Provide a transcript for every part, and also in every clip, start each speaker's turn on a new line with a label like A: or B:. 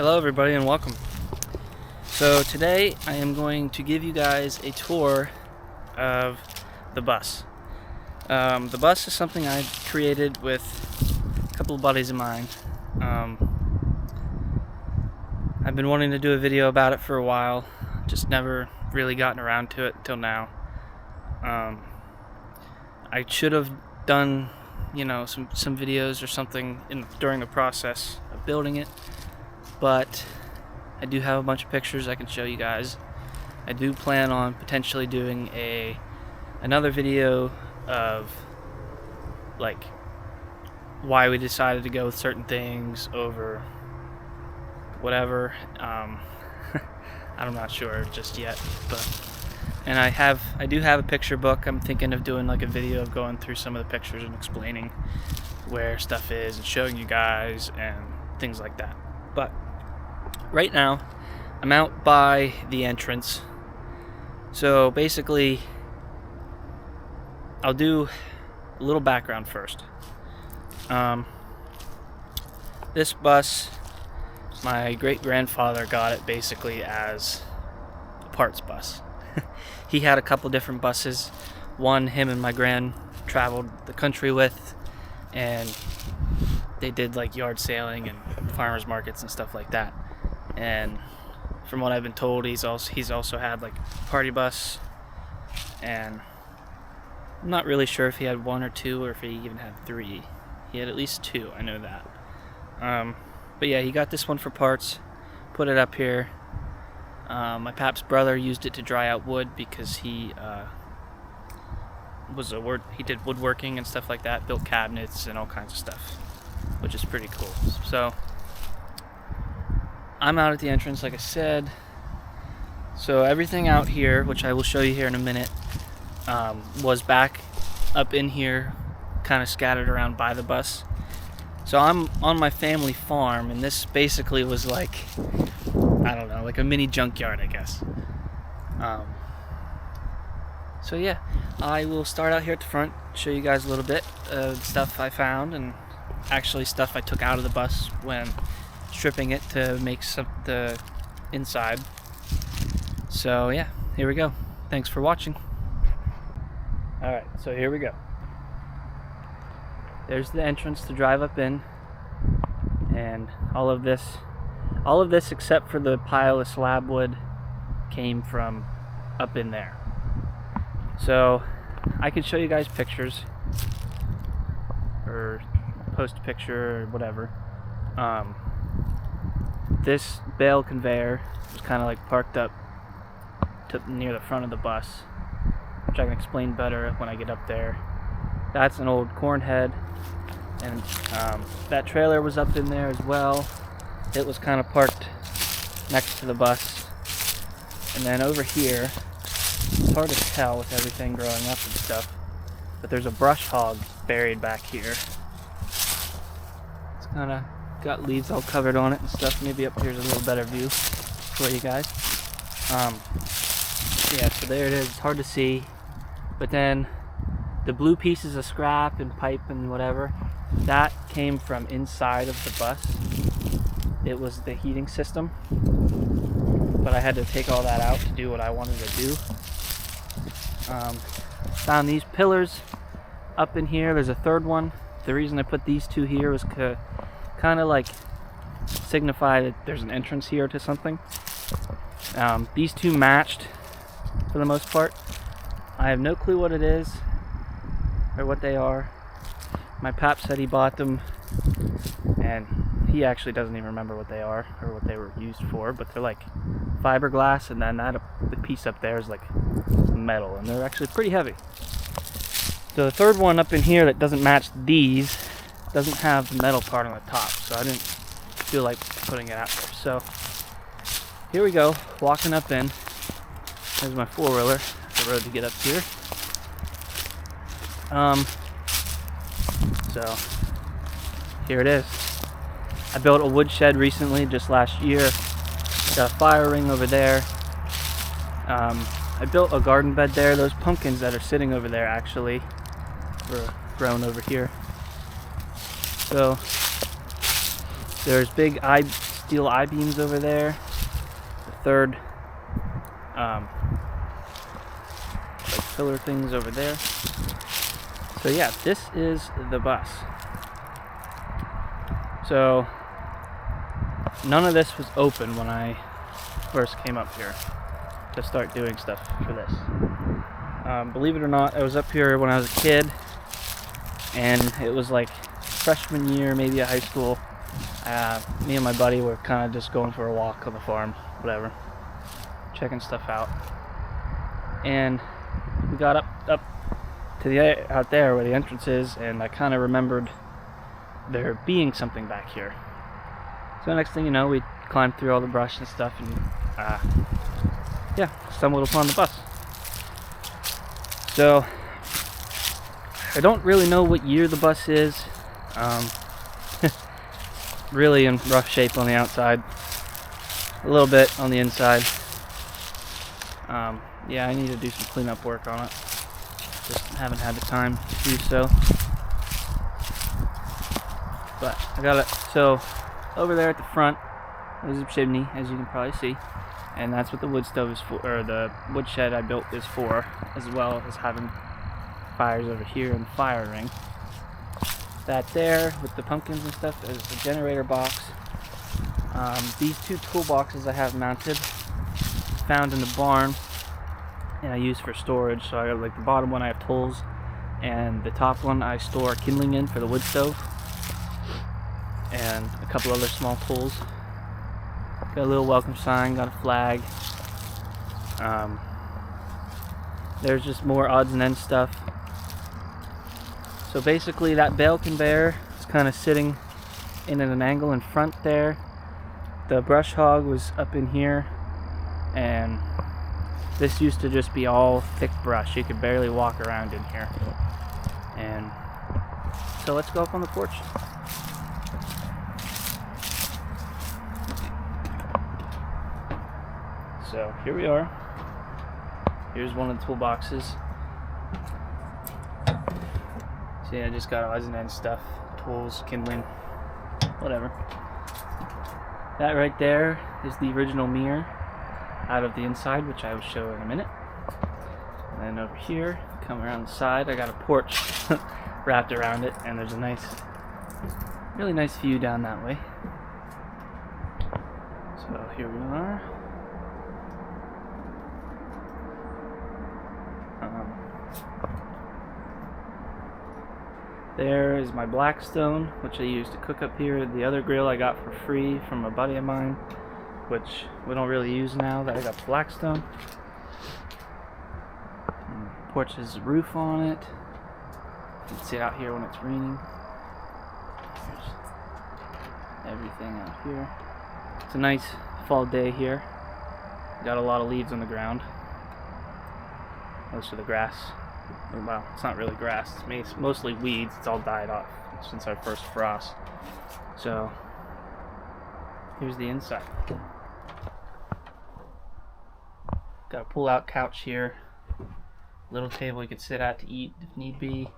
A: Hello everybody and welcome. So today I am going to give you guys a tour of the bus. The bus is something I created with a couple of buddies of mine. I've been wanting to do a video about it for a while, just never really gotten around to it until now. I should have done, some videos or something during the process of building it, but I do have a bunch of pictures I can show you guys. I do plan on potentially doing another video of like why we decided to go with certain things over whatever. I'm not sure just yet, and I do have a picture book. I'm thinking of doing like a video of going through some of the pictures and explaining where stuff is and showing you guys and things like that. But right now I'm out by the entrance. So basically I'll do a little background first. This bus, my great-grandfather got it basically as a parts bus. He had a couple different buses. One him and my gran traveled the country with, and they did like yard sailing and farmers markets and stuff like that. And from what I've been told, he's also had like a party bus, and I'm not really sure if he had one or two or if he even had three. He had at least two, I know that. But yeah, he got this one for parts, put it up here. My pap's brother used it to dry out wood because he did woodworking and stuff like that, built cabinets and all kinds of stuff, which is pretty cool. So I'm out at the entrance, like I said. So everything out here, which I will show you here in a minute, was back up in here, kind of scattered around by the bus. So I'm on my family farm, and this basically was like, I don't know, like a mini junkyard, I guess. So yeah, I will start out here at the front, show you guys a little bit of stuff I found, and actually stuff I took out of the bus when stripping it to make the inside. So yeah, here we go. Thanks for watching. Alright, so here we go. There's the entrance to drive up in, and all of this except for the pile of slab wood came from up in there. So I can show you guys pictures or post a picture or whatever. This bale conveyor was kind of like parked up near the front of the bus, which I can explain better when I get up there. That's an old corn head, and that trailer was up in there as well. It was kind of parked next to the bus. And then over here, it's hard to tell with everything growing up and stuff, but there's a brush hog buried back here. It's kind of got leaves all covered on it and stuff. Maybe up here's a little better view for you guys. Yeah, so there it is. It's hard to see, but then the blue pieces of scrap and pipe and whatever, that came from inside of the bus. It was the heating system, but I had to take all that out to do what I wanted to do. Found these pillars up in here. There's a third one. The reason I put these two here was to kind of like signify that there's an entrance here to something. These two matched for the most part. I have no clue what it is or what they are. My pap said he bought them, and he actually doesn't even remember what they are or what they were used for, but they're like fiberglass, and then the piece up there is like metal, and they're actually pretty heavy. So the third one up in here that doesn't match these doesn't have the metal part on the top, so I didn't feel like putting it out there. So here we go, walking up in. There's my four-wheeler, the road to get up here. So here it is. I built a wood shed recently, just last year. Got a fire ring over there. I built a garden bed there. Those pumpkins that are sitting over there actually were grown over here. So there's big steel I-beams over there. The third like pillar things over there. So yeah, this is the bus. So none of this was open when I first came up here to start doing stuff for this. Believe it or not, I was up here when I was a kid, and it was like freshman year, maybe of high school. Me and my buddy were kind of just going for a walk on the farm, whatever, checking stuff out, and we got up to the out there where the entrance is, and I kind of remembered there being something back here. So next thing you know, we climbed through all the brush and stuff, and yeah, stumbled upon the bus. So I don't really know what year the bus is. Really in rough shape on the outside, a little bit on the inside. Yeah, I need to do some cleanup work on it. Just haven't had the time to do so. But I got it. So over there at the front, there's a chimney, as you can probably see, and that's what the wood stove is for, or the wood shed I built is for, as well as having fires over here in the fire ring. That there with the pumpkins and stuff is the generator box. These two toolboxes I have mounted, found in the barn, and I use for storage. So I got, like, the bottom one I have tools, and the top one I store kindling in for the wood stove, and a couple other small tools. Got a little welcome sign, got a flag. There's just more odds and ends stuff. So basically that bale conveyor is kind of sitting in at an angle in front there. The brush hog was up in here, and this used to just be all thick brush. You could barely walk around in here. And so let's go up on the porch. So here we are. Here's one of the toolboxes. See, I just got odds and ends stuff, tools, kindling, whatever. That right there is the original mirror out of the inside, which I will show in a minute. And then over here, come around the side, I got a porch wrapped around it, and there's a nice, really nice view down that way. So here we are. There is my Blackstone, which I use to cook up here. The other grill I got for free from a buddy of mine, which we don't really use now that I got the Blackstone. And the porch has a roof on it. You can sit out here when it's raining. There's everything out here. It's a nice fall day here. Got a lot of leaves on the ground. Most of the grass. Well, it's not really grass. It's mostly weeds. It's all died off since our first frost. So here's the inside. Got a pull-out couch here. Little table you can sit at to eat if need be.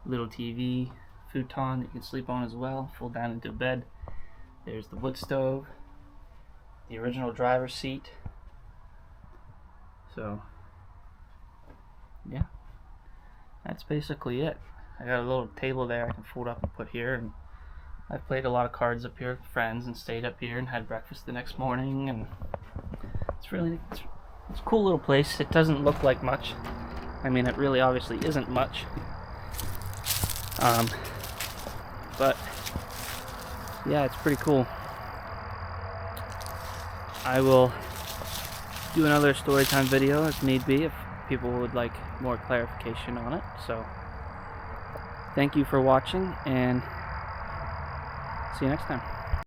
A: Little TV, futon that you can sleep on as well. Fold down into a bed. There's the wood stove. The original driver's seat. So yeah, that's basically it. I got a little table there I can fold up and put here, and I've played a lot of cards up here with friends and stayed up here and had breakfast the next morning, and it's a cool little place. It doesn't look like much. I mean, it really obviously isn't much. But yeah, it's pretty cool. I will do another story time video if need be, if people would like more clarification on it. So thank you for watching, and see you next time.